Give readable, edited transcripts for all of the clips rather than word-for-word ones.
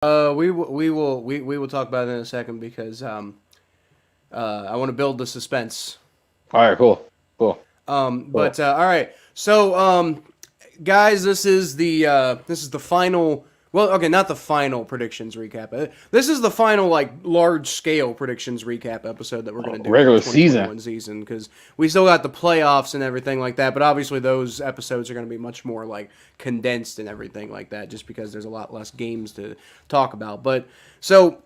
We will talk about it in a second because I want to build the suspense. All right, cool. All right. So guys, this is the final. Well, okay, not the final predictions recap. This is the final like large scale predictions recap episode that we're gonna do for the Regular season. 2021 season because we still got the playoffs and everything like that. But obviously, those episodes are gonna be much more like condensed and everything like that, just because there's a lot less games to talk about. But so,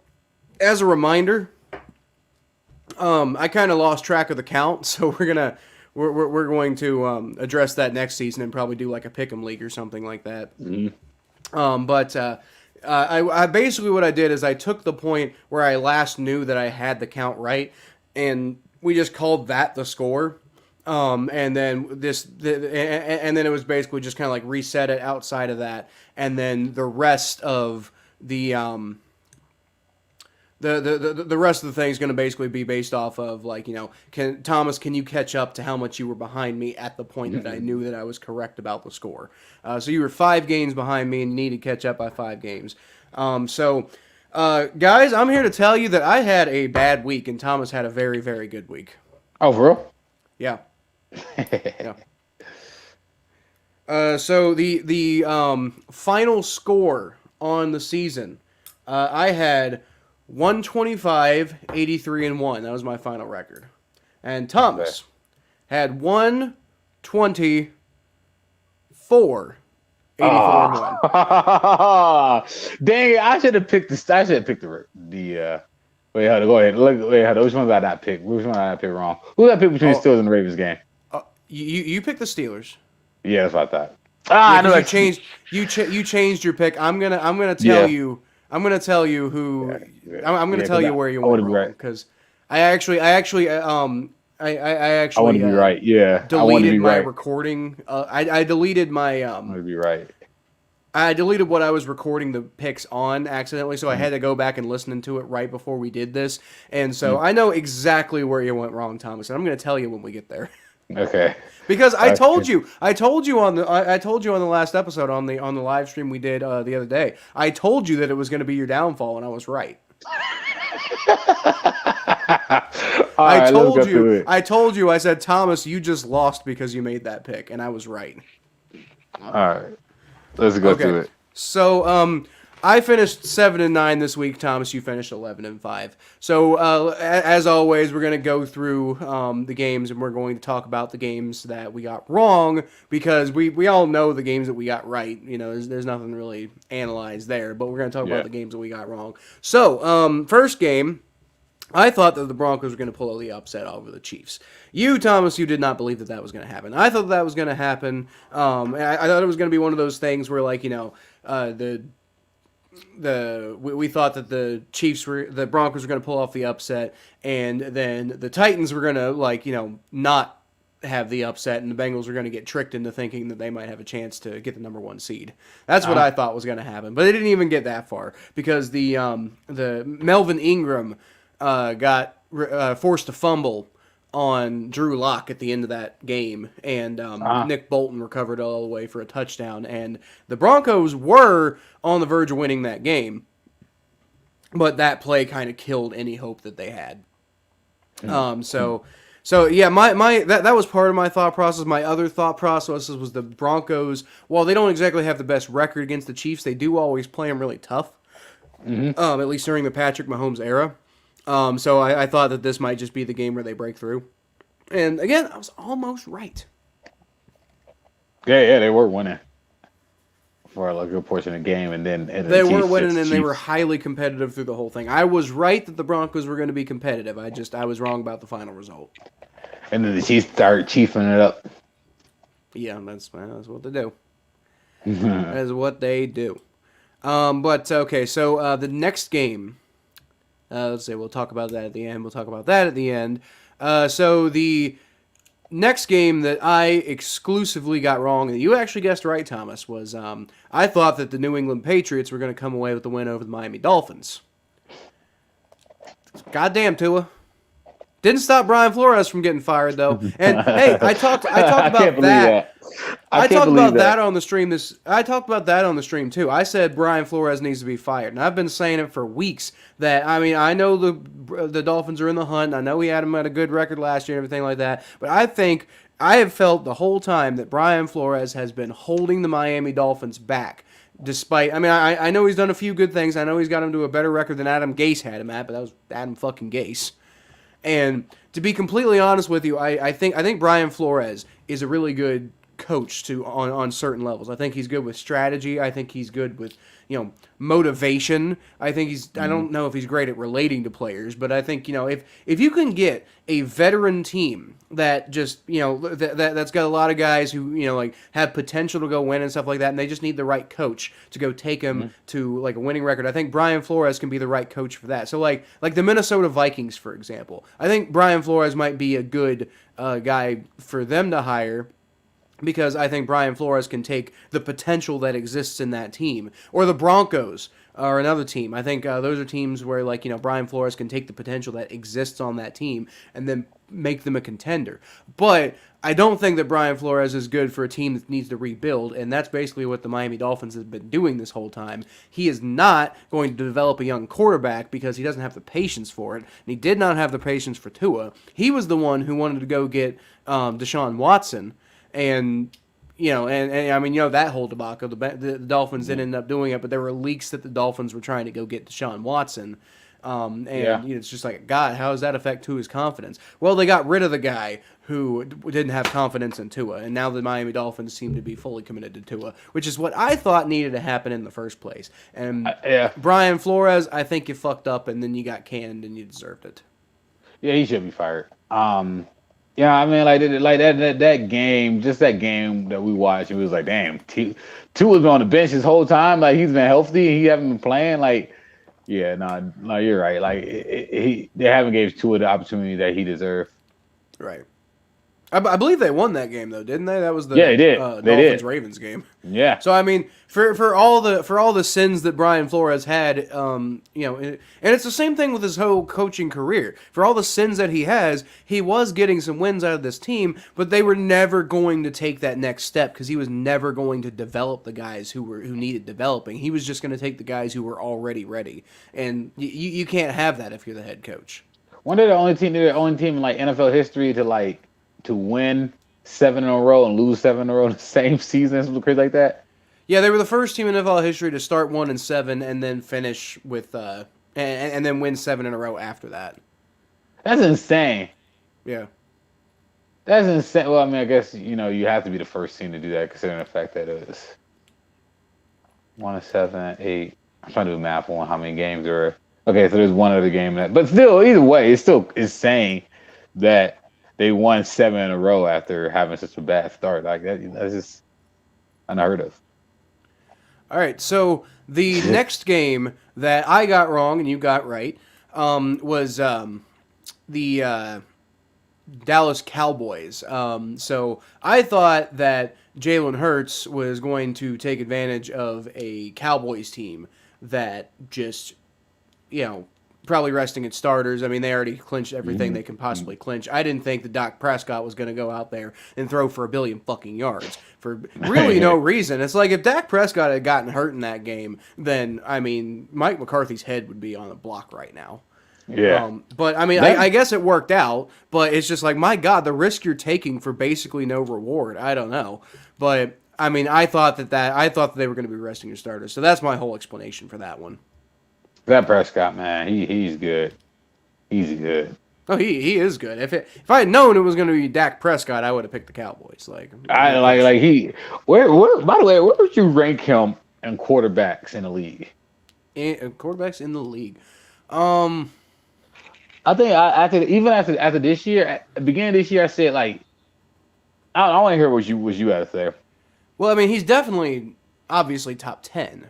as a reminder, I kind of lost track of the count, so we're going to address that next season and probably do like a pick'em league or something like that. But I basically what I did is I took the point where I last knew that I had the count right, and we just called that the score. And then and then it was basically just kind of like reset it outside of that, and then the rest of the rest of the thing is going to basically be based off of like can you catch up to how much you were behind me at the point that I knew that I was correct about the score. So you were 5 games behind me and you need to catch up by 5 games. Guys, I'm here to tell you that I had a bad week and Thomas had a very, very good week. Oh, for real? Yeah. Yeah. So the final score on the season, I had 125, 83, and 1. That was my final record. And Thomas had 124, 84, and 1. Dang it! I should have picked the. I should have picked the. Wait, hold on, go ahead. Look, wait, hold on. Which one did I not pick? Which one did I not pick wrong? Who did I pick between the Steelers and the Ravens game? You picked the Steelers. Yeah, that's what I thought. I know you changed. You changed your pick. I'm gonna tell you. I'm gonna tell you who. I'm gonna tell you where you went wrong because I actually I want to be right. Yeah, deleted my recording. I deleted my. I want to be right. I deleted what I was recording the picks on accidentally, so I had to go back and listen to it right before we did this, and so I know exactly where you went wrong, Thomas, and I'm gonna tell you when we get there. Okay. Because I told you on the last episode on the live stream we did the other day. I told you that it was going to be your downfall, and I was right. I told you. I said, Thomas, you just lost because you made that pick, and I was right. All right, let's go through it. So, I finished 7-9 this week. Thomas, you finished 11-5. So, as always, we're going to go through the games, and we're going to talk about the games that we got wrong because we all know the games that we got right. You know, there's nothing really analyzed there, but we're going to talk about the games that we got wrong. So, first game, I thought that the Broncos were going to pull the upset over the Chiefs. You, Thomas, you did not believe that was going to happen. I thought that was going to happen. I thought it was going to be one of those things where, like, we thought that the Broncos were going to pull off the upset, and then the Titans were going to not have the upset, and the Bengals were going to get tricked into thinking that they might have a chance to get the number 1 seed. That's what I thought was going to happen, but it didn't even get that far because the Melvin Ingram got forced to fumble on Drew Lock at the end of that game, and Nick Bolton recovered all the way for a touchdown, and the Broncos were on the verge of winning that game, but that play kind of killed any hope that they had. So yeah, that was part of my thought process. My other thought process was the Broncos, while they don't exactly have the best record against the Chiefs, they do always play them really tough, at least during the Patrick Mahomes era. So I thought that this might just be the game where they break through. And again, I was almost right. Yeah, they were winning for a good portion of the game, and then they were winning, and they were highly competitive through the whole thing. I was right that the Broncos were going to be competitive. I was wrong about the final result. And then the Chiefs started chiefing it up. Yeah, that's what they do. That's what they do. But okay, so the next game. Let's see, we'll talk about that at the end. So the next game that I exclusively got wrong, and you actually guessed right, Thomas, was I thought that the New England Patriots were going to come away with the win over the Miami Dolphins. Goddamn, Tua. Didn't stop Brian Flores from getting fired though. And hey, I talked I about can't believe that. I can't talked believe about that on the stream. I talked about that on the stream too. I said Brian Flores needs to be fired, and I've been saying it for weeks. That I mean, I know the Dolphins are in the hunt. I know he had him at a good record last year and everything like that. But I think I have felt the whole time that Brian Flores has been holding the Miami Dolphins back. Despite, I mean, I know he's done a few good things. I know he's got him to a better record than Adam Gase had him at, but that was Adam fucking Gase. And to be completely honest with you, I think Brian Flores is a really good coach on certain levels. I think he's good with strategy. I think he's good with motivation. I think I don't know if he's great at relating to players, but I think if you can get a veteran team that just that's got a lot of guys who like have potential to go win and stuff like that, and they just need the right coach to go take them to like a winning record. I think Brian Flores can be the right coach for that. So like the Minnesota Vikings, for example, I think Brian Flores might be a good guy for them to hire. Because I think Brian Flores can take the potential that exists in that team. Or the Broncos are another team. I think those are teams where Brian Flores can take the potential that exists on that team and then make them a contender. But I don't think that Brian Flores is good for a team that needs to rebuild, and that's basically what the Miami Dolphins have been doing this whole time. He is not going to develop a young quarterback because he doesn't have the patience for it, and he did not have the patience for Tua. He was the one who wanted to go get Deshaun Watson. And I mean, that whole debacle, the Dolphins didn't end up doing it, but there were leaks that the Dolphins were trying to go get Deshaun Watson. It's just like, God, how does that affect Tua's confidence? Well, they got rid of the guy who didn't have confidence in Tua, and now the Miami Dolphins seem to be fully committed to Tua, which is what I thought needed to happen in the first place. And Brian Flores, I think you fucked up, and then you got canned, and you deserved it. Yeah, he should be fired. Yeah, I mean, like that game, just that game that we watched, it was like, damn, Tua's been on the bench his whole time. Like, he's been healthy, he haven't been playing. Like, yeah, no, you're right. Like, they haven't gave Tua the opportunity that he deserved. Right. I believe they won that game though, didn't they? That was the they did. Dolphins-Ravens game. Yeah. So I mean, for all the sins that Brian Flores had, and it's the same thing with his whole coaching career. For all the sins that he has, he was getting some wins out of this team, but they were never going to take that next step because he was never going to develop the guys who needed developing. He was just going to take the guys who were already ready, and you can't have that if you're the head coach. When they're the only team in like NFL history to win 7 in a row and lose 7 in a row in the same season, something crazy like that. Yeah, they were the first team in NFL history to start 1-7 and then finish with and then win 7 in a row after that. That's insane. Yeah, that's insane. Well, I mean, I guess you have to be the first team to do that, considering the fact that it was 1-7, 8. I'm trying to do math on how many games there were. Okay, so there's one other game but still, either way, it's still insane that they won 7 in a row after having such a bad start. Like that's just unheard of. All right, so the next game that I got wrong and you got right was the Dallas Cowboys. So I thought that Jalen Hurts was going to take advantage of a Cowboys team that just, probably resting its starters. I mean, they already clinched everything they can possibly clinch. I didn't think that Dak Prescott was going to go out there and throw for 1 billion fucking yards for really no reason. It's like if Dak Prescott had gotten hurt in that game, then, I mean, Mike McCarthy's head would be on the block right now. Yeah. But, I mean, I guess it worked out, but it's just like, my God, the risk you're taking for basically no reward. I don't know. But, I mean, I thought that they were going to be resting your starters. So that's my whole explanation for that one. That Prescott, man, he's good. He's good. Oh, he is good. If I had known it was going to be Dak Prescott, I would have picked the Cowboys. Where by the way, where would you rank him in quarterbacks in the league? Quarterbacks in the league. I think after this year, at the beginning of this year, I said I want to hear what you had to say. Well, I mean, he's definitely obviously top 10.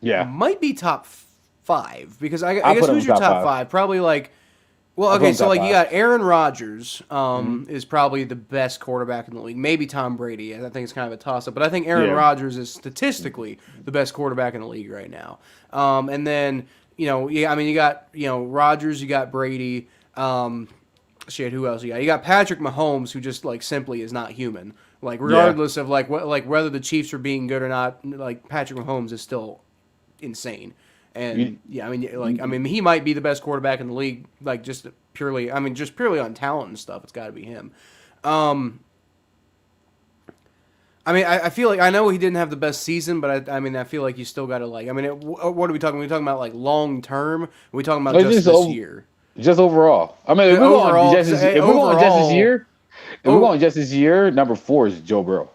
Yeah, might be top 5 because I guess who's your top 5? Probably okay, so you got Aaron Rodgers is probably the best quarterback in the league. Maybe Tom Brady. I think it's kind of a toss-up, but I think Aaron Rodgers is statistically the best quarterback in the league right now. And then you got Rodgers, you got Brady. Shit, who else you got? You got Patrick Mahomes, who just like simply is not human. Like Yeah. regardless of like what like whether the Chiefs are being good or not, like Patrick Mahomes is still insane. You, And yeah, I mean he might be the best quarterback in the league. Like just purely, just purely on talent and stuff. It's got to be him. I feel like I know he didn't have the best season, but I feel like you still got to like. What are we talking? Are we talking about like long term? Are we talking about just this year? Just overall. I mean, if we're Overall, going just if we're going just this year, if we're going just this year, number 4 is Joe Burrow.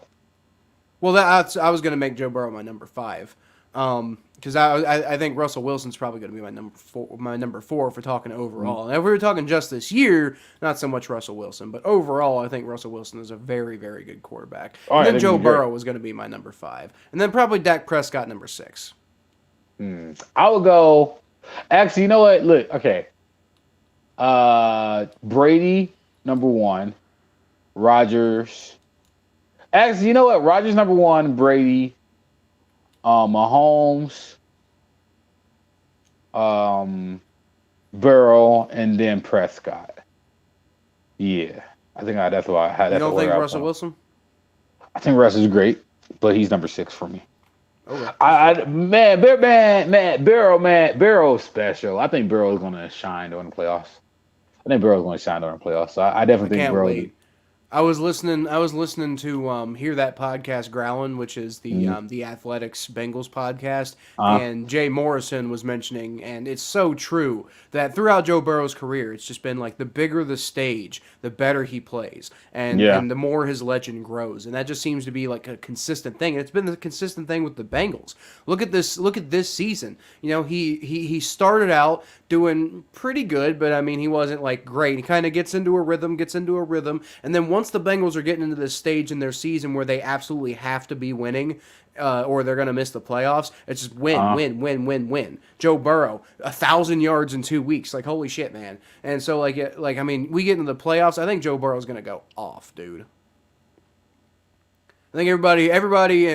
Well, I was going to make Joe Burrow my number 5, because I think Russell Wilson's probably going to be my number four if we're talking overall. And if we were talking just this year, not so much Russell Wilson, but overall, I think Russell Wilson is a very, very good quarterback. And then Joe Burrow was going to be my number 5, and then probably Dak Prescott number 6. I would go. Actually, you know what? Look, okay. Brady number 1, Rodgers. Actually, you know what? Rodgers number 1, Brady, Mahomes, Burrow, and then Prescott. Yeah, I think that's why I had. You don't think Russell Wilson? I think Russell's great, but he's number 6 for me. Okay. Burrow's special. I think Burrow's going to shine during the playoffs. So I definitely think Burrow. Wait. I was listening to Hear That Podcast Growlin', which is the Athletics Bengals podcast, and Jay Morrison was mentioning, and it's so true, that throughout Joe Burrow's career, it's just been like the bigger the stage, the better he plays, and the more his legend grows, and that just seems to be like a consistent thing. And it's been the consistent thing with the Bengals. Look at this season. You know, he started out doing pretty good, but he wasn't like great. He kind of gets into a rhythm, and then once the Bengals are getting into this stage in their season where they absolutely have to be winning, or they're going to miss the playoffs, it's just win. Joe Burrow, 1,000 yards in 2 weeks. Like, holy shit, man. And so, we get into the playoffs, I think Joe Burrow's going to go off, dude. I think everybody,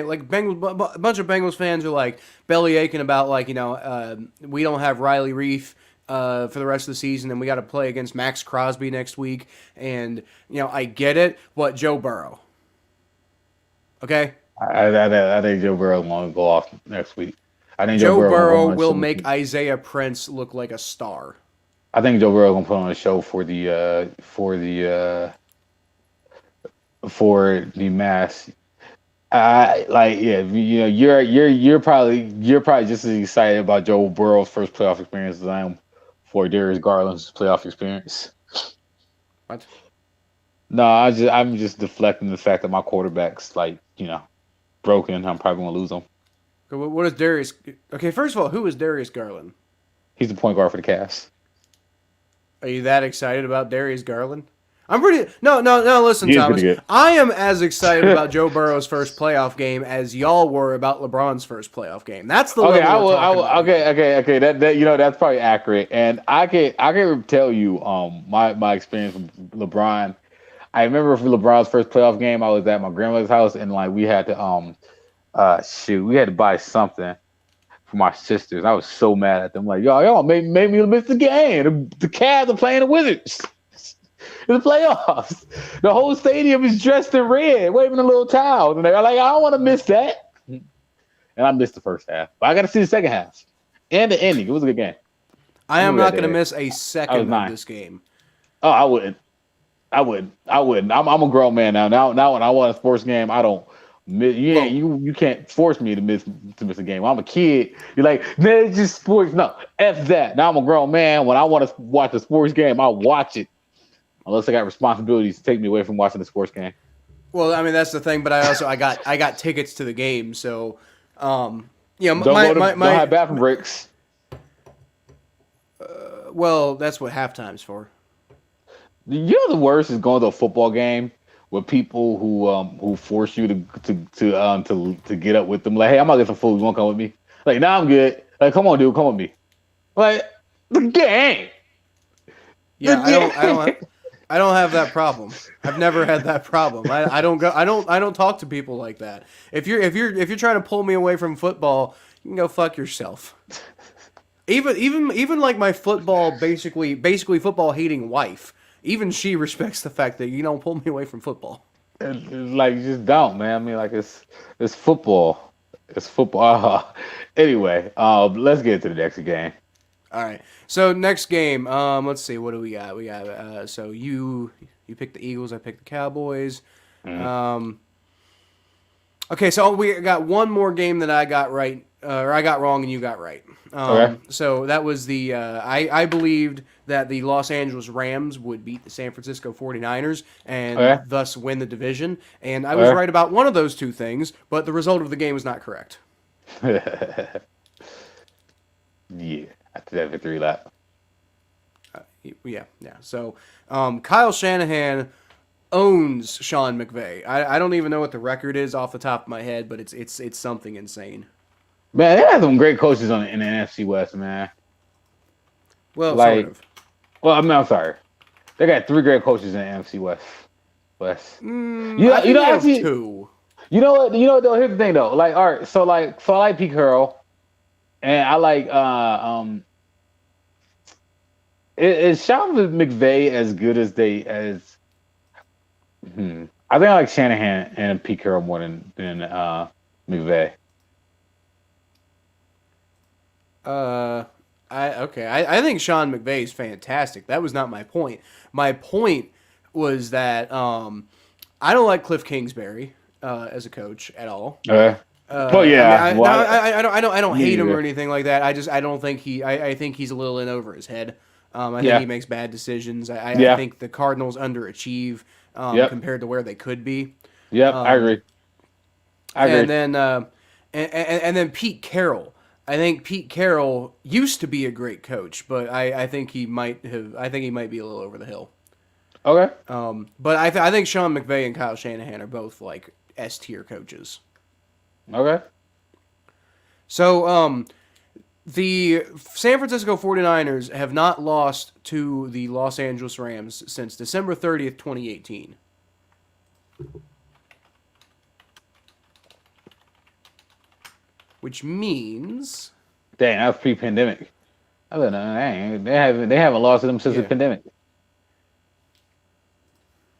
like Bengals, a bunch of Bengals fans are like belly aching about we don't have Riley Reef for the rest of the season, and we got to play against Max Crosby next week. And I get it, but Joe Burrow, okay? I think Joe Burrow will go off next week. I think Joe Burrow will make Isaiah Prince look like a star. I think Joe Burrow gonna put on a show for the mass. You're probably just as excited about Joe Burrow's first playoff experience as I am for Darius Garland's playoff experience. What? No, I'm just deflecting the fact that my quarterback's broken. I'm probably gonna lose him. What is Darius? Okay, first of all, who is Darius Garland? He's the point guard for the Cavs. Are you that excited about Darius Garland? I'm pretty. No. Listen, He is Thomas. pretty good. I am as excited about Joe Burrow's first playoff game as y'all were about LeBron's first playoff game. That's the level we're talking about. Okay. That's probably accurate. And I can tell you my experience with LeBron. I remember for LeBron's first playoff game, I was at my grandmother's house, and we had to we had to buy something for my sisters. I was so mad at them. Like, y'all made me miss the game. The Cavs are playing the Wizards in the playoffs. The whole stadium is dressed in red, waving a little towel, and they're like, I don't want to miss that. And I missed the first half, but I got to see the second half and the ending. It was a good game. I am not going to miss a second of this game. Oh, I wouldn't. I'm a grown man now. Now, when I want a sports game, I don't. You can't force me to miss a game. I'm a kid. You're like, nah, it's just sports. No, F that. Now I'm a grown man. When I want to watch a sports game, I'll watch it. Unless I got responsibilities to take me away from watching the sports game. Well, that's the thing. But I got tickets to the game, so don't have bathroom breaks. Well, that's what halftime's for. The worst is going to a football game with people who force you to get up with them. Like, hey, I'm gonna get some food. You want to come with me? Like, nah, I'm good. Like, come on, dude, come with me. Like, the game. Yeah, I don't have that problem. I've never had that problem. I don't talk to people like that. If you're trying to pull me away from football, you can go fuck yourself. Even like my football basically football hating wife, even she respects the fact that you don't pull me away from football. It's like you just don't, man. I mean, like it's football. It's football. Anyway, let's get to the next game. All right. So next game, let's see, what do we got? We got so you picked the Eagles, I picked the Cowboys. Mhm. Um, okay, so we got one more game that I got right, or I got wrong and you got right. Okay. So that was the I believed that the Los Angeles Rams would beat the San Francisco 49ers and Okay. thus win the division, and I was Okay. right about one of those two things, but the result of the game was not correct. Yeah, after that victory lap. Yeah. So Kyle Shanahan owns Sean McVay. I don't even know what the record is off the top of my head, but it's something insane. Man, they have some great coaches in the NFC West, man. Well, sort Like, of. well, I mean, I'm sorry. They got three great coaches in the NFC West. West. I You think know, they have actually, two. you know what? You know what? Though, here's the thing, though. Like, all right, so I like Pete Carroll, and I like is Sean McVay as good as I think I like Shanahan and Pete Carroll more than McVay. I think Sean McVay is fantastic. That was not my point. My point was that I don't like Cliff Kingsbury as a coach at all. Okay. Well, I mean, yeah. Well, I don't me hate him or neither. anything like that. I don't think I think he's a little in over his head. I think he Yeah. makes bad decisions. I Yeah. think the Cardinals underachieve Yep. compared to where they could be. Yep. I agree. I And agree. then and then Pete Carroll. I think Pete Carroll used to be a great coach, but I think he might have. I think he might be a little over the hill. Okay. But I think Sean McVay and Kyle Shanahan are both like S tier coaches. Okay. So the San Francisco 49ers have not lost to the Los Angeles Rams since December 30th, 2018. Which means Dang, that was pre-pandemic. I don't know. Dang, they haven't lost to them since the yeah, pandemic.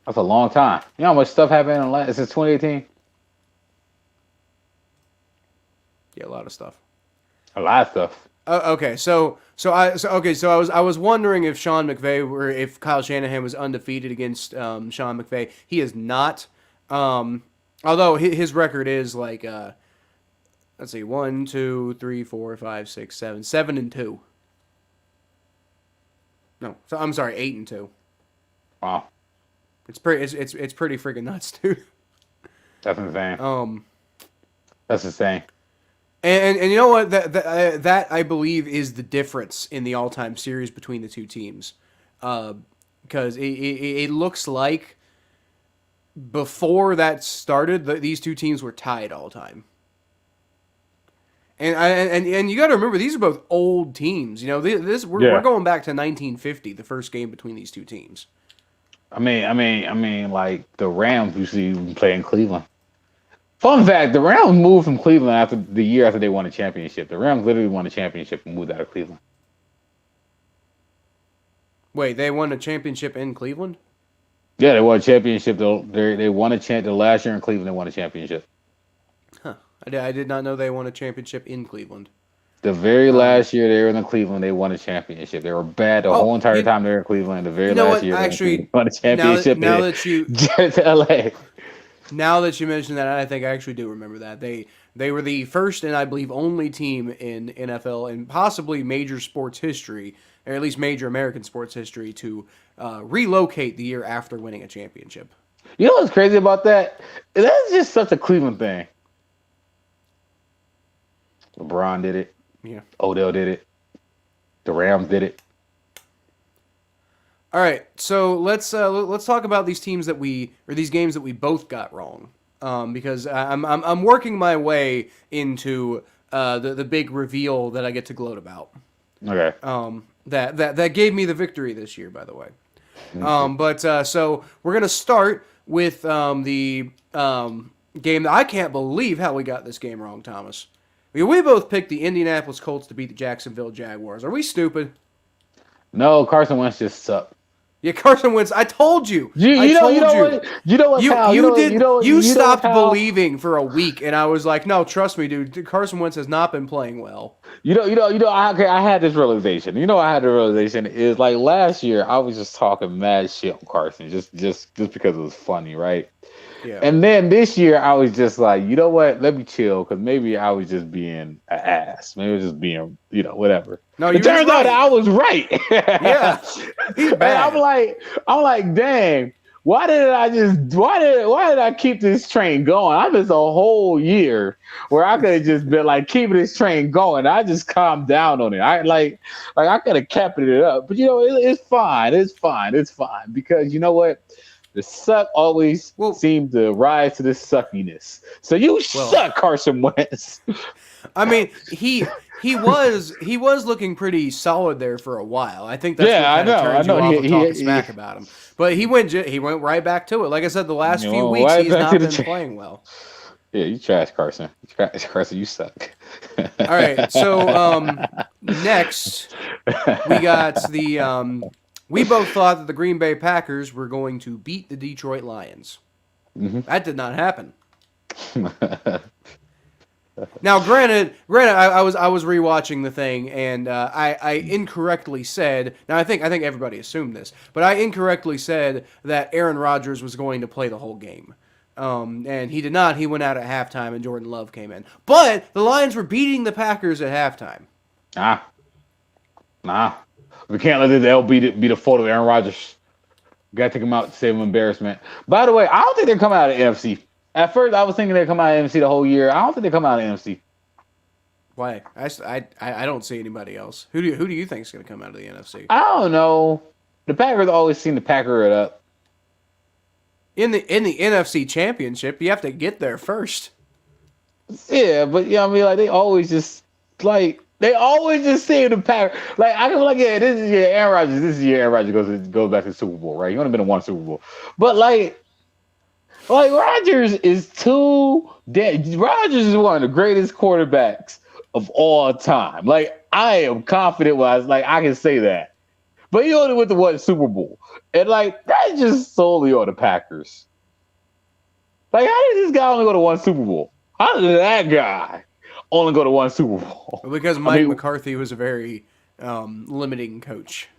That's a long time. You know how much stuff happened since 2018? yeah, a lot of stuff. A lot of stuff. Okay, so I was wondering if Sean McVay were if Kyle Shanahan was undefeated against Sean McVay. He is not. Although his record is like let's see, 1, 2, 3, 4, 5, 6, 7, 7-2. No, so I'm sorry, 8-2. Wow, It's pretty freaking nuts, dude. that's insane. Um, That's insane. and you know what that I believe is the difference in the all time series between the two teams, because it looks like before that started these two teams were tied all time. And you got to remember these are both old teams. You know we're Yeah. going back to 1950, the first game between these two teams. Like the Rams usually play in Cleveland. Fun fact: the Rams moved from Cleveland after the year after they won a championship. The Rams literally won a championship and moved out of Cleveland. Wait, they won a championship in Cleveland? Yeah, they won a championship. They won the last year in Cleveland. They won a championship. Huh. I did not know they won a championship in Cleveland. The very last year they were in Cleveland, they won a championship. They were bad the whole entire time they were in Cleveland. The very you know last what? year, Actually, they won a championship. now that you to LA. now that you mention that, I think I actually do remember that they were the first and I believe only team in NFL and possibly major sports history, or at least major American sports history, to relocate the year after winning a championship. You know what's crazy about that? That's just such a Cleveland thing. LeBron did it. Yeah. Odell did it. The Rams did it. All right, so let's talk about these games that we both got wrong, because I'm working my way into the big reveal that I get to gloat about. Okay. That gave me the victory this year, by the way. So we're gonna start with the game that I can't believe how we got this game wrong, Thomas. We both picked the Indianapolis Colts to beat the Jacksonville Jaguars. Are we stupid? No, Carson Wentz just sucked. Yeah, Carson Wentz. I told you. You know what? You know what, Kyle? You stopped Kyle? believing for a week, and I was like, no, trust me, dude. Carson Wentz has not been playing well. I had this realization. I had the realization is like last year I was just talking mad shit on Carson just because it was funny, right? Yeah. And then this year I was just like, you know what? Let me chill because maybe I was just being an ass. Maybe I was just being, whatever. No, it turns out that I was right. Yeah, he's bad. I'm like, dang. Why did I keep this train going? I missed a whole year where I could have just been like keeping this train going. I just calmed down on it. I could have kept it up, but it's fine. It's fine because you know what? The suck always seemed to rise to the suckiness. So you suck, Carson Wentz. I mean, he was looking pretty solid there for a while. I think that's what kind of turns you off of talking smack about him. But he went right back to it. Like I said, the last few weeks he's not been playing well. Yeah, you trash, Carson. Carson, you suck. All right, so next we got the. We both thought that the Green Bay Packers were going to beat the Detroit Lions. Mm-hmm. That did not happen. Now, granted, I was rewatching the thing, and I incorrectly said. Now, I think everybody assumed this, but I incorrectly said that Aaron Rodgers was going to play the whole game, and he did not. He went out at halftime, and Jordan Love came in. But the Lions were beating the Packers at halftime. Nah. We can't let the L be the fault of Aaron Rodgers. We gotta take him out to save him embarrassment. By the way, I don't think they're coming out of the NFC. At first, I was thinking they'd come out of the NFC the whole year. I don't think they come out of the NFC. Why? I don't see anybody else. Who do you think is going to come out of the NFC? I don't know. The Packers always seem to packer it up. In the NFC Championship, you have to get there first. Yeah, but like they always just seem to pack. Like I feel like this is your Aaron Rodgers. This is your Aaron Rodgers goes back to the Super Bowl, right? He only been in one Super Bowl, but like Rodgers is too dead. Rodgers is one of the greatest quarterbacks of all time. Like I am confident I can say that. But he only went to one Super Bowl. And that's just solely on the Packers. Like how did this guy only go to one Super Bowl? How did that guy only go to one Super Bowl? Because Mike McCarthy was a very limiting coach.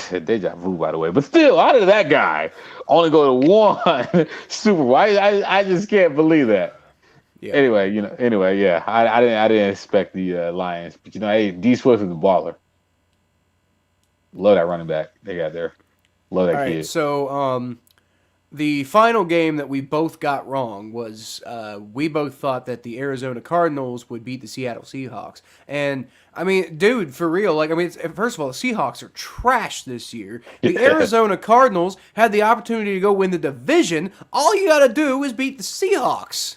Deja vu, by the way. But still, how did that guy only go to one Super Bowl? I just can't believe that. Yeah. Anyway, yeah. I didn't expect the Lions. But hey, D Swift is a baller. Love that running back they got there. Love that kid. So the final game that we both got wrong was we both thought that the Arizona Cardinals would beat the Seattle Seahawks. And, I mean, dude, for real, first of all, the Seahawks are trash this year. The Arizona Cardinals had the opportunity to go win the division. All you got to do is beat the Seahawks.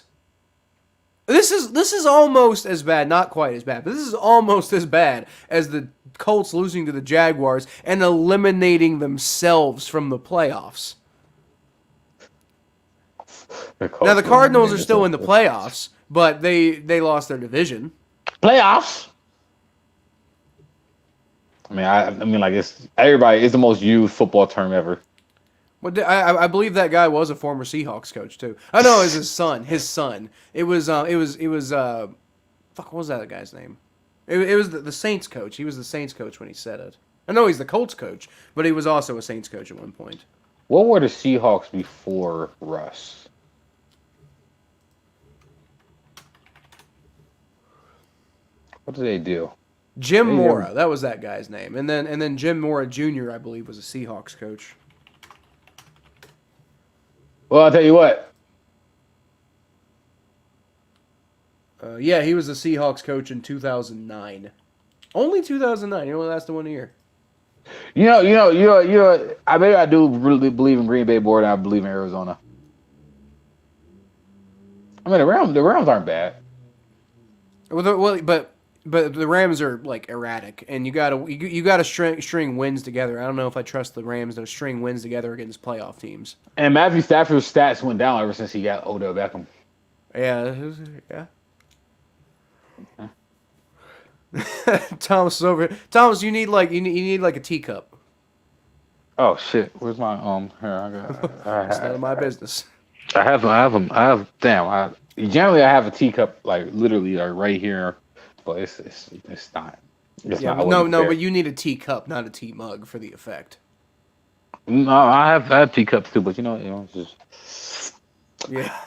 This is almost as bad, not quite as bad, but this is almost as bad as the Colts losing to the Jaguars and eliminating themselves from the playoffs. Now, the Cardinals are still in the playoffs, but they lost their division. Playoffs? I mean, it's everybody. It's the most used football term ever. Well, I believe that guy was a former Seahawks coach too. Oh no, it was his son. It was fuck. What was that guy's name? It was the Saints coach. He was the Saints coach when he said it. I know he's the Colts coach, but he was also a Saints coach at one point. What were the Seahawks before Russ? What did they do? Jim Mora, that was that guy's name, and then Jim Mora Jr. I believe was a Seahawks coach. Well, I'll tell you what. Yeah, he was a Seahawks coach in 2009. Only 2009. He only lasted 1 year. Maybe I do really believe in Green Bay more than I believe in Arizona. I mean, the Rams aren't bad. But the Rams are erratic, and you gotta string wins together. I don't know if I trust the Rams to string wins together against playoff teams. And Matthew Stafford's stats went down ever since he got Odell Beckham. Yeah. Thomas is over. Thomas, you need like you need like a teacup. Oh shit! Where's my Here It's none of my business. Damn. Generally I have a teacup like literally like right here, but it's not. It's Yeah, not. I but wasn't no, but prepared. you need a teacup, not a tea mug for the effect. No, I have teacups too, but it's just. Yeah.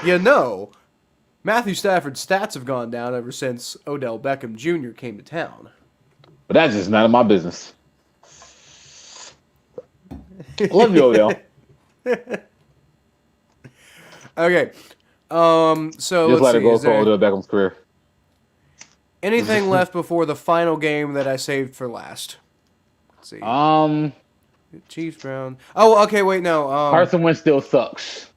You know, Matthew Stafford's stats have gone down ever since Odell Beckham Jr. came to town. But that's just none of my business. Love you, Odell. Okay. So Just let's let it see. go Is for there Odell Beckham's career. anything left before the final game that I saved for last? Let's see. Um, Chiefs Brown. Oh, okay. Wait, no. Carson Wentz still sucks.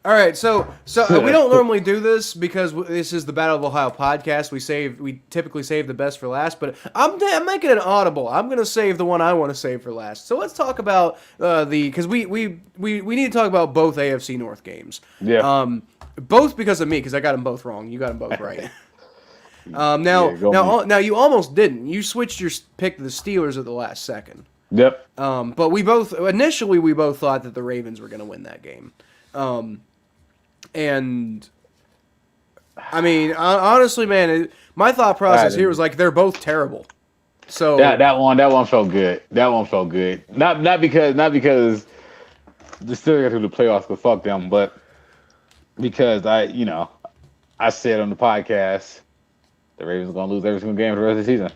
All right. So we don't normally do this because this is the Battle of Ohio podcast. We typically save the best for last, but I'm making an audible. I'm gonna save the one I want to save for last. So let's talk about because we need to talk about both AFC North games. Yeah. Both because of me, because I got them both wrong. You got them both right. Yeah, go me. Now you almost didn't. You switched your pick to the Steelers at the last second. Yep. But we both thought that the Ravens were going to win that game. And I mean, honestly, man, my thought process here was like they're both terrible. So that one felt good. That one felt good. Not because the Steelers got to the playoffs, but fuck them. But because I said on the podcast the Ravens are gonna lose every single game for the rest of the season,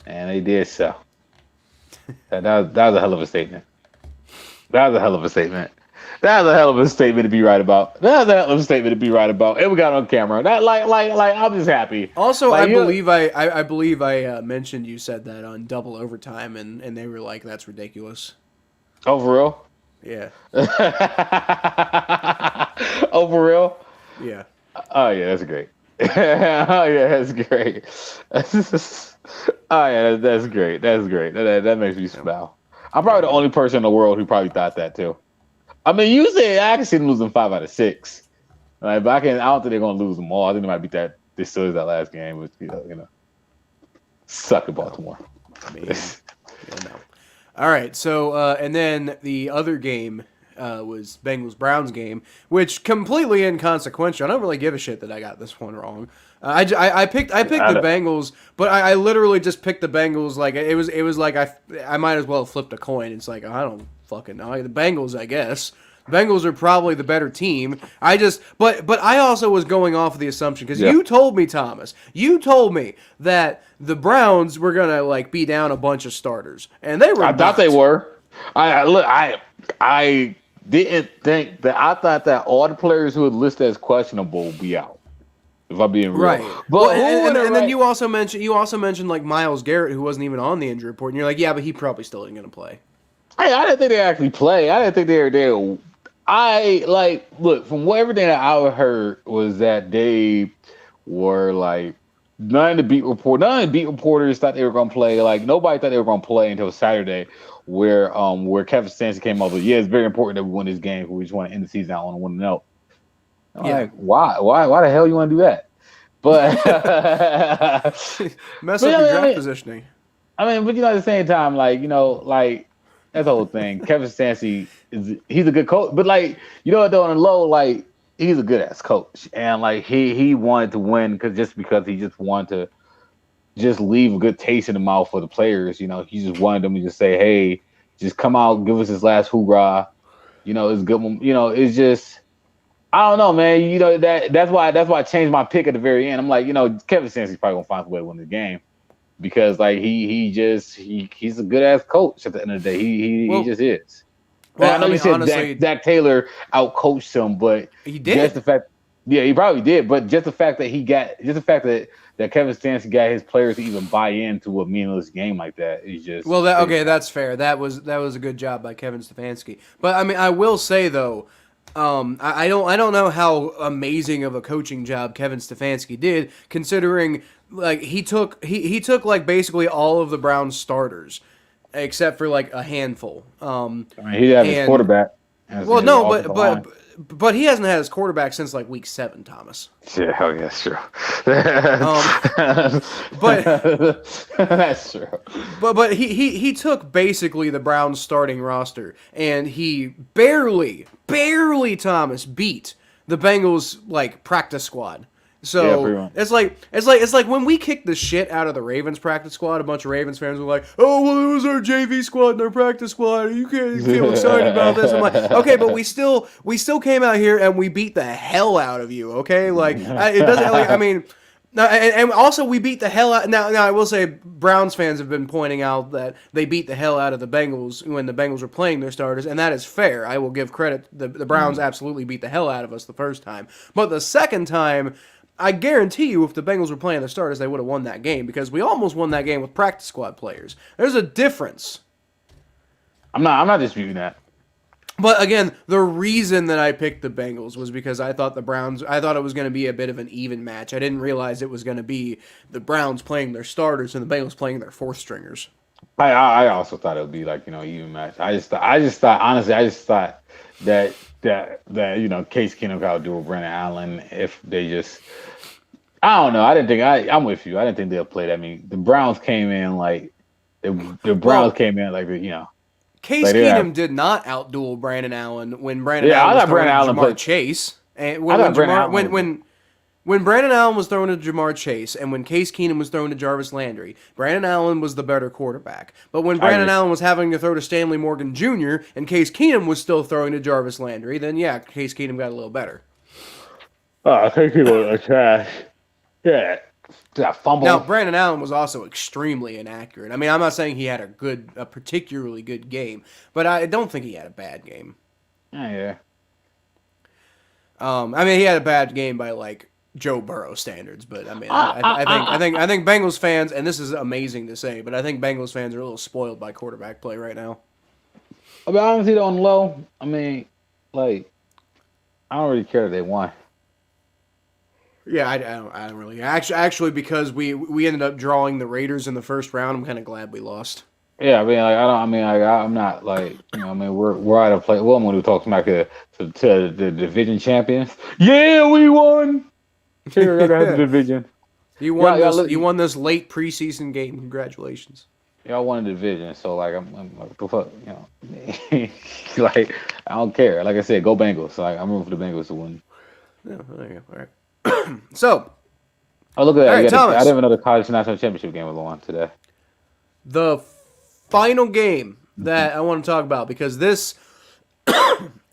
and they did so. That was a hell of a statement. That was a hell of a statement. That was a hell of a statement to be right about. That was a hell of a statement to be right about. And we got it on camera. That like I'm just happy. Also, like, I believe I mentioned you said that on Double Overtime, and they were like, "That's ridiculous." Oh, for real? Yeah. Oh, for real? Yeah. Oh yeah, that's great. Oh yeah, that's great. Oh yeah, that's great. That's great. That makes me smile. I'm probably the only person in the world who probably thought that too. I mean, you say I can see them losing 5 out of 6. Like, but I don't think they're gonna lose them all. I think they might beat that. They still lose that last game, which suck at Baltimore. I mean, no. All right. So and then the other game was Bengals Browns game, which completely inconsequential. I don't really give a shit that I got this one wrong. I picked the Bengals, but I literally just picked the Bengals. Like it was like I might as well have flipped a coin. It's like I don't fucking know. The Bengals, I guess. The Bengals are probably the better team. But I also was going off of the assumption because you told me, Thomas, that the Browns were gonna like be down a bunch of starters, and they were. I thought they were. I didn't think that. I thought that all the players who had listed as questionable would be out. If I'm being real, right? But and then you also mentioned like Myles Garrett, who wasn't even on the injury report, and you're like, yeah, but he probably still isn't going to play. I didn't think they actually play. I didn't think they were there. Look, from everything that I heard was that they were like none of the beat reporters thought they were going to play. Like nobody thought they were going to play until Saturday, where Kevin Stefanski came up with, it's very important that we win this game. We just want to end the season out on a winning note. Like, why the hell you want to do that? But mess up your draft positioning. I mean, but at the same time, that's the whole thing. Kevin Stefanski he's a good coach, but though on the low, he's a good ass coach, and he wanted to win because he just wanted to just leave a good taste in the mouth for the players. He just wanted them to just say, hey, just come out, give us this last hoorah. It's good. It's just. I don't know, man. That's why I changed my pick at the very end. I'm like, Kevin Stefanski's probably gonna find a way to win the game because he's a good ass coach at the end of the day. He just is. Well, I know you said honestly, Zach Taylor out coached him, but he did. Just the fact, he probably did. But just the fact that that Kevin Stefanski got his players to even buy into a meaningless game like that is just that's fair. That was a good job by Kevin Stefanski. But I mean, I will say though. I don't know how amazing of a coaching job Kevin Stefanski did, considering he took like basically all of the Browns starters, except for like a handful. I mean, he had his quarterback. But he hasn't had his quarterback since like week 7, Thomas. Yeah, hell yeah, that's true. But That's true. but he took basically the Browns starting roster, and he barely Thomas beat the Bengals like practice squad. So Yeah, it's like when we kicked the shit out of the Ravens practice squad, a bunch of Ravens fans were like, "Oh, well, it was our JV squad and our practice squad. You can't feel excited about this." I'm like, "Okay, but we still came out here and we beat the hell out of you." Okay, like it doesn't. Like, I mean. No, and also we beat the hell out. Now I will say Browns fans have been pointing out that they beat the hell out of the Bengals when the Bengals were playing their starters, and that is fair. I will give credit. The Browns absolutely beat the hell out of us the first time, but the second time, I guarantee you, if the Bengals were playing their starters, they would have won that game because we almost won that game with practice squad players. There's a difference. I'm not disputing that. But again, the reason that I picked the Bengals was because I thought it was going to be a bit of an even match. I didn't realize it was going to be the Browns playing their starters and the Bengals playing their fourth stringers. I also thought it would be like, even match. I just thought honestly, that Case Keenum got to do with Brandon Allen if they just. I don't know. I'm with you. I didn't think they'll play that. I mean, the Browns came in like Case like, Keenum did not outduel Brandon Allen when Brandon I Allen was thought throwing Brandon to Allen Jamar Chase. And when Brandon Allen was thrown to Jamar Chase and when Case Keenum was thrown to Jarvis Landry, Brandon Allen was the better quarterback. But when Brandon Allen was having to throw to Stanley Morgan Jr. and Case Keenum was still throwing to Jarvis Landry, then yeah, Case Keenum got a little better. I think he was trash. Yeah. That fumble. Now, Brandon Allen was also extremely inaccurate. I mean, I'm not saying he had a particularly good game, but I don't think he had a bad game. Yeah. I mean, he had a bad game by like Joe Burrow standards, but I mean, I think Bengals fans, and this is amazing to say, but I think Bengals fans are a little spoiled by quarterback play right now. I mean, honestly, on the low, I mean, like, I don't really care if they won. Yeah, I don't really. Actually, because we ended up drawing the Raiders in the first round, I'm kind of glad we lost. Yeah, I mean, like, I'm not like, I mean, we're out of play. Well, I'm going to talk smack to the division champions. Yeah, we won. Here, I got the division. You won this late preseason game. Congratulations. Y'all won the division, so like, I'm like, the fuck, like, I don't care. Like I said, go Bengals. So like, I'm rooting for the Bengals to win. Yeah, there you go. All right. So, look at that! Right, Thomas. I didn't even know the college national championship game was on today. The final game that I want to talk about, because this,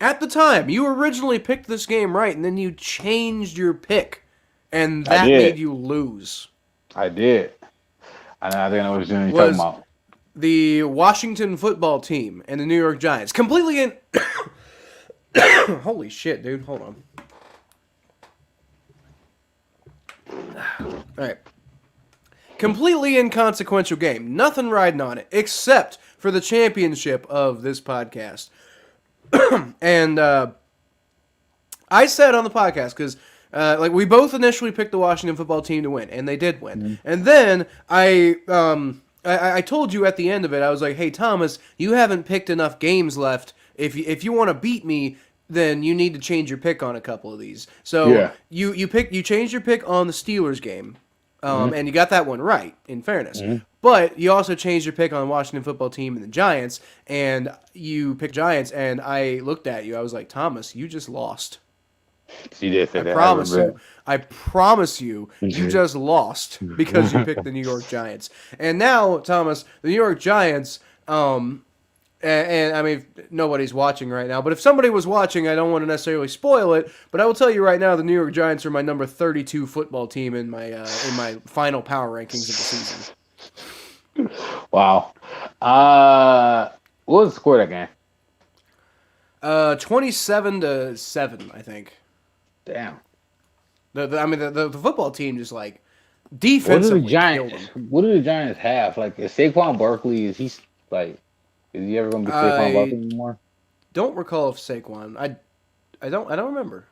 at the time, you originally picked this game right, and then you changed your pick, and that made you lose. I did. And I think I was doing talking about the Washington football team and the New York Giants completely in. Holy shit, dude! Hold on. All right. Completely inconsequential game. Nothing riding on it except for the championship of this podcast. And I said on the podcast, because like we both initially picked the Washington football team to win, and they did win. Mm-hmm. And then I told you at the end of it, I was like, hey, Thomas, you haven't picked enough games left. If you want to beat me, then you need to change your pick on a couple of these. So you changed your pick on the Steelers game, and you got that one right, in fairness. Mm-hmm. But you also changed your pick on the Washington football team and the Giants, and you picked Giants, and I looked at you. I was like, Thomas, you just lost. She did say that. I promise you, you just lost because you picked the New York Giants. And now, Thomas, the New York Giants, and I mean, nobody's watching right now, but if somebody was watching, I don't want to necessarily spoil it, but I will tell you right now, the New York Giants are my number 32 football team in my final power rankings of the season. Wow. What was the score of that game? 27-7, I think. Damn. The football team just like defensively killed them. What do the Giants have? Like, is Saquon Barkley? Is he ever going to be Saquon Barkley anymore? Don't recall if Saquon. I don't remember.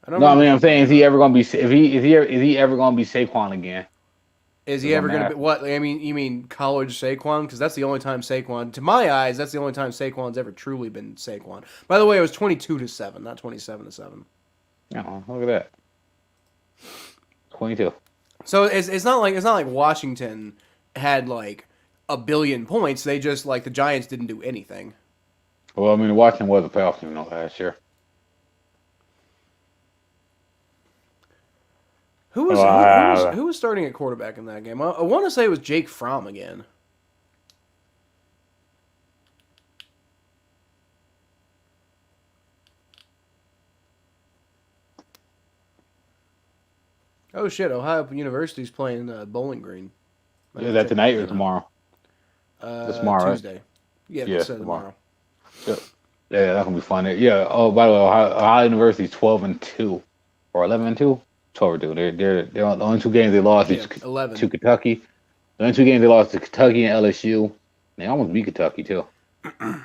I mean, I'm saying, is he ever going to be? Is he ever going to be Saquon again? Is he ever going to be what? I mean, you mean college Saquon? Because that's the only time Saquon, to my eyes, that's the only time Saquon's ever truly been Saquon. By the way, it was 22-7, not 27-7. Oh, look at that. 22. So it's not like Washington had like a billion points. They just like the Giants didn't do anything. Well, I mean, Washington was a playoff team last year. Who was starting at quarterback in that game? I want to say it was Jake Fromm again. Oh shit! Ohio University's playing Bowling Green. Is that tonight or tomorrow? Tomorrow, Tuesday. Right? Yeah, tomorrow. Yep. Yeah, that's gonna be fun. Yeah. Oh, by the way, Ohio University's 12-2 or 11-2. 12-2. They're the only two games they lost is 11 to Kentucky. The only two games they lost to Kentucky and LSU. They almost beat Kentucky too. Oh,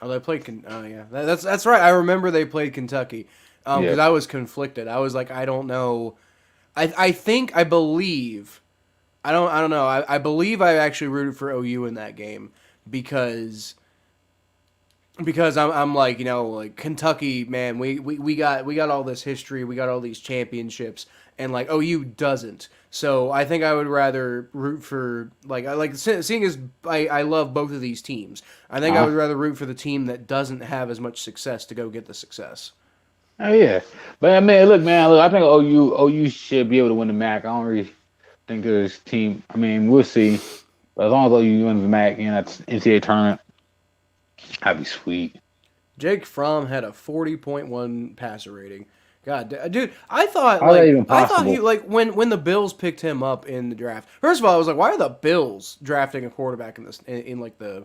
they played. Oh, yeah, that's right. I remember they played Kentucky because I was conflicted. I was like, I don't know. I believe. I don't know. I believe I actually rooted for OU in that game because I'm like, like Kentucky, man, we got all this history, we got all these championships, and like OU doesn't. So I think I would rather root for seeing as I love both of these teams. I think I would rather root for the team that doesn't have as much success to go get the success. Oh yeah, but I mean, look, I think OU should be able to win the MAC. I don't really think there's team. I mean, we'll see. But as long as OU wins the MAC, that's NCAA tournament. That'd be sweet. Jake Fromm had a 40.1 passer rating. God, dude, I thought he when the Bills picked him up in the draft. First of all, I was like, why are the Bills drafting a quarterback in like the?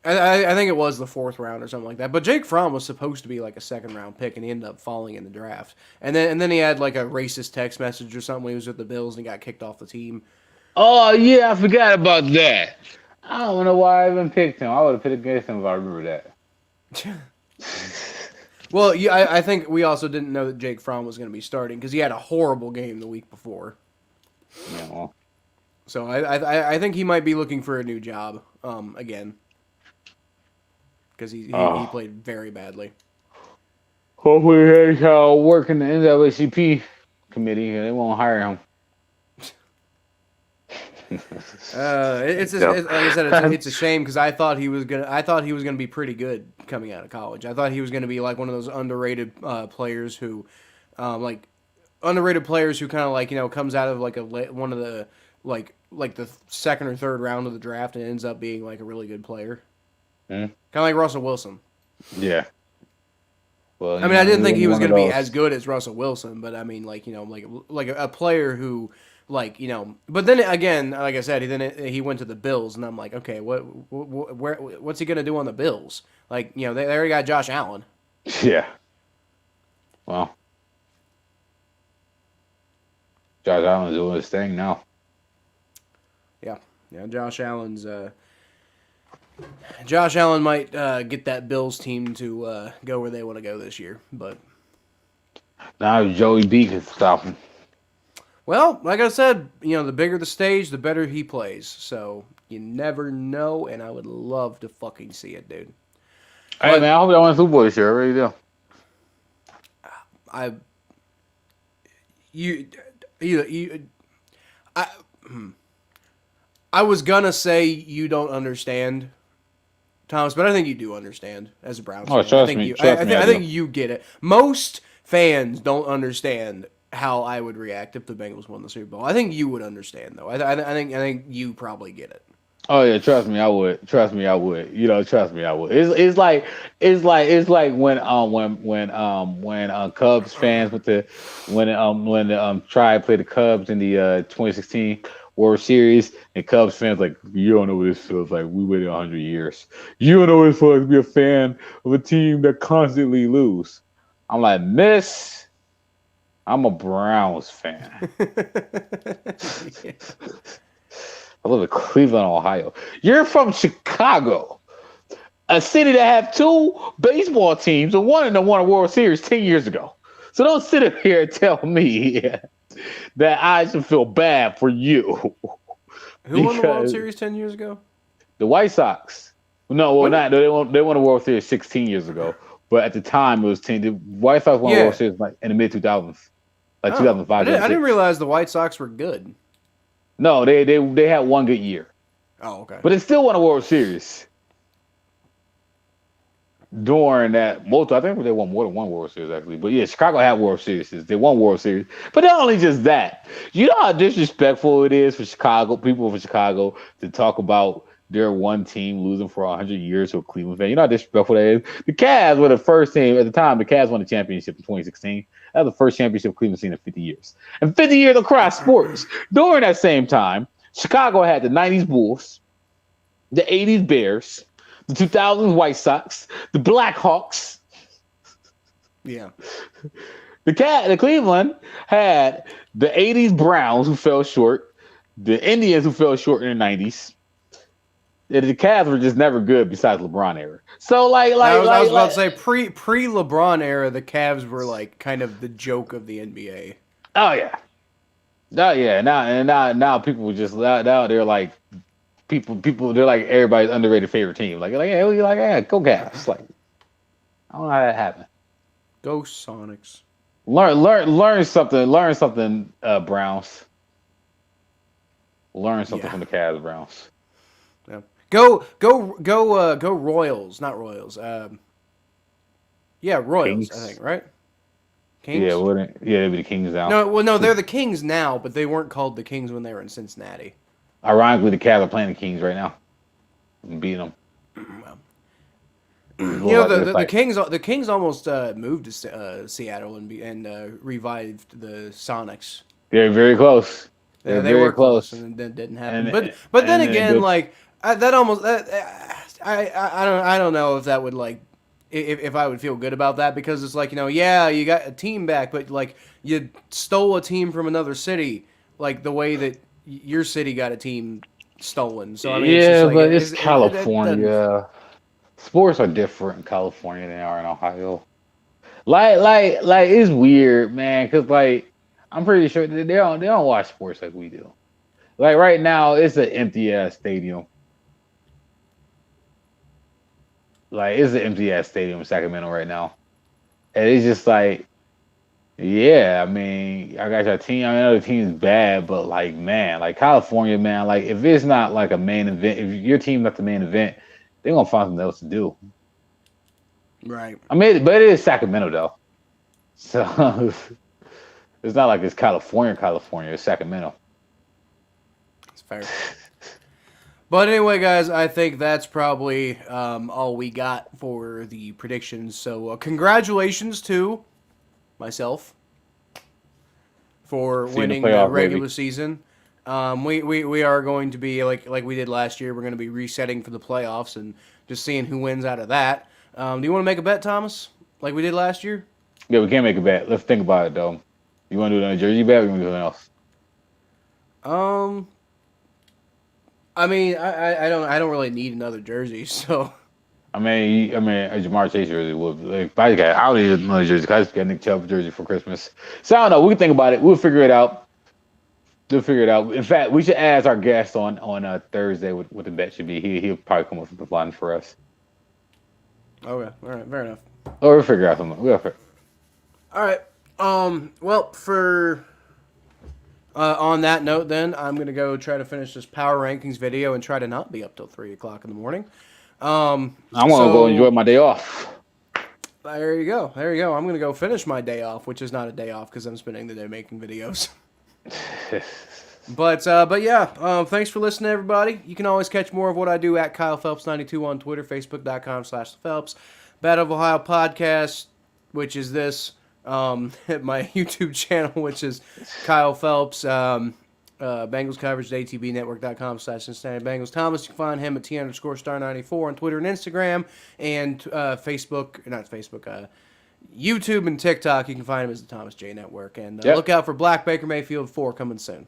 I think it was the 4th round or something like that. But Jake Fromm was supposed to be like a 2nd round pick, and he ended up falling in the draft. And then he had like a racist text message or something when he was with the Bills and he got kicked off the team. Oh yeah, I forgot about that. I don't know why I even picked him. I would have picked against him if I remember that. Well, yeah, I think we also didn't know that Jake Fromm was going to be starting because he had a horrible game the week before. Yeah, well. So I think he might be looking for a new job again because he played very badly. Hopefully he's working the NAACP committee and they won't hire him. Like I said, it's a shame because I thought he was gonna be pretty good coming out of college. I thought he was gonna be like one of those underrated players who, kind of like comes out of like one of the like the 2nd or 3rd round of the draft and ends up being like a really good player. Kind of like Russell Wilson. Yeah. Well, I mean, I didn't think he was gonna be as good as Russell Wilson, but I mean, like a player who. But then again, like I said, he went to the Bills, and I'm like, okay, what's he gonna do on the Bills? Like, they already got Josh Allen. Yeah. Well, Josh Allen's doing his thing now. Yeah, Josh Allen might get that Bills team to go where they want to go this year, but now Joey B can stop him. Well, like I said, the bigger the stage, the better he plays. So you never know, and I would love to fucking see it, dude. Hey, man, I hope y'all win the Super Bowl this year. I really do. I was gonna say you don't understand, Thomas, but I think you do understand as a Browns fan. Trust me. I think you get it. Most fans don't understand how I would react if the Bengals won the Super Bowl. I think you would understand though. I think you probably get it. Oh yeah, trust me, I would. Trust me, I would. Trust me, I would. It's like when Cubs fans when the Tribe played the Cubs in the 2016 World Series, and Cubs fans like, you don't know what this feels like. We waited 100 years. You don't know what it feels like to be a fan of a team that constantly lose. I'm like, miss. I'm a Browns fan. I live in Cleveland, Ohio. You're from Chicago, a city that had 2 baseball teams and one that won a World Series 10 years ago. So don't sit up here and tell me that I should feel bad for you. Who won the World Because Series 10 years ago? the White Sox. No, well, When? not they won a World Series 16 years ago, but at the time it was 10. The White Sox won a World Yeah. Series like in the mid 2000s, like Oh, 2005, I didn't 2006. realize the White Sox were good. No, they had one good year, Oh, okay. but they still won a World Series during that. I think they won more than one World Series actually. But yeah, Chicago had World Series. They won World Series, but not only just that. You know how disrespectful it is for people from Chicago, to talk about their one team losing for 100 years to a Cleveland fan. You know how disrespectful that is. The Cavs were the first team at the time. The Cavs won the championship in 2016. That was the first championship Cleveland seen in 50 years. And 50 years across sports. During that same time, Chicago had the 90s Bulls, the 80s Bears, the 2000s White Sox, the Blackhawks. Yeah. The Cleveland had the 80s Browns, who fell short, the Indians, who fell short in the 90s. And the Cavs were just never good besides LeBron era. So I was about to say pre LeBron era, the Cavs were like kind of the joke of the NBA. Oh yeah. Oh yeah. Now people just now they're like people they're like everybody's underrated favorite team. Yeah, go Cavs. Like, I don't know how that happened. Go Sonics. Learn something, Browns. Learn something from the Cavs, Browns. Yeah. Go Royals, not Royals. Yeah, Royals, Kings. I think, right? Kings? Yeah, they'd be the Kings now. No, they're the Kings now, but they weren't called the Kings when they were in Cincinnati. Ironically, the Cavs are playing the Kings right now. And beating them. Well, the Kings almost moved to Seattle and revived the Sonics. They're very close. They're They very were close, and it didn't happen. But then again, like I don't know if that would like if I would feel good about that, because it's like, yeah, you got a team back, but like you stole a team from another city, like the way that your city got a team stolen. So I mean, it's California. Sports are different in California than they are in Ohio. Like it's weird, man, because like I'm pretty sure they don't watch sports like we do. Like right now, it's an empty ass stadium. Like, it's an empty ass stadium in Sacramento right now, and it's just like, yeah, I mean, I got your team. I know the team's bad, but like, man, like California, man, like if it's not like a main event, if your team's not the main event, they're gonna find something else to do. Right. I mean, but it is Sacramento though, so it's not like it's California. It's Sacramento. It's fair. But anyway, guys, I think that's probably all we got for the predictions. So congratulations to myself for winning the regular season. We are going to be like we did last year. We're going to be resetting for the playoffs and just seeing who wins out of that. Do you want to make a bet, Thomas, like we did last year? Yeah, we can't make a bet. Let's think about it though. You want to do it on a jersey bet, or you want to do something else? I mean, I don't really need another jersey, so. I mean, a Jamar Chase jersey would like. I don't need another jersey because I just got Nick Chubb jersey for Christmas. So I don't know. We can think about it. We'll figure it out. In fact, we should ask our guest on Thursday what the bet should be. He'll probably come up with the line for us. Okay. All right. Fair enough. Or we'll figure out something. All right. Well, for. On that note, then, I'm going to go try to finish this power rankings video and try to not be up till 3 o'clock in the morning. I want to go enjoy my day off. There you go. I'm going to go finish my day off, which is not a day off because I'm spending the day making videos. But yeah, thanks for listening, everybody. You can always catch more of what I do at Kyle Phelps92 on Twitter, Facebook.com/Phelps. Battle of Ohio podcast, which is this. My YouTube channel, which is Kyle Phelps, Bengals coverage at atbnetwork.com/Cincinnati Bengals. Thomas, you can find him at T_star94 on Twitter and Instagram, and YouTube and TikTok. You can find him as the Thomas J Network. And look out for Black Baker Mayfield 4 coming soon.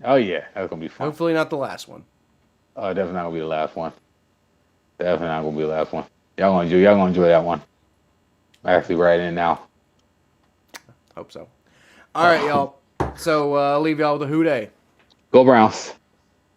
Oh yeah, that's gonna be fun. Hopefully not the last one. Definitely not gonna be the last one. Y'all gonna enjoy that one. I'm actually writing it now. Hope so. All right, y'all. So I'll leave y'all with a who dey. Go Browns.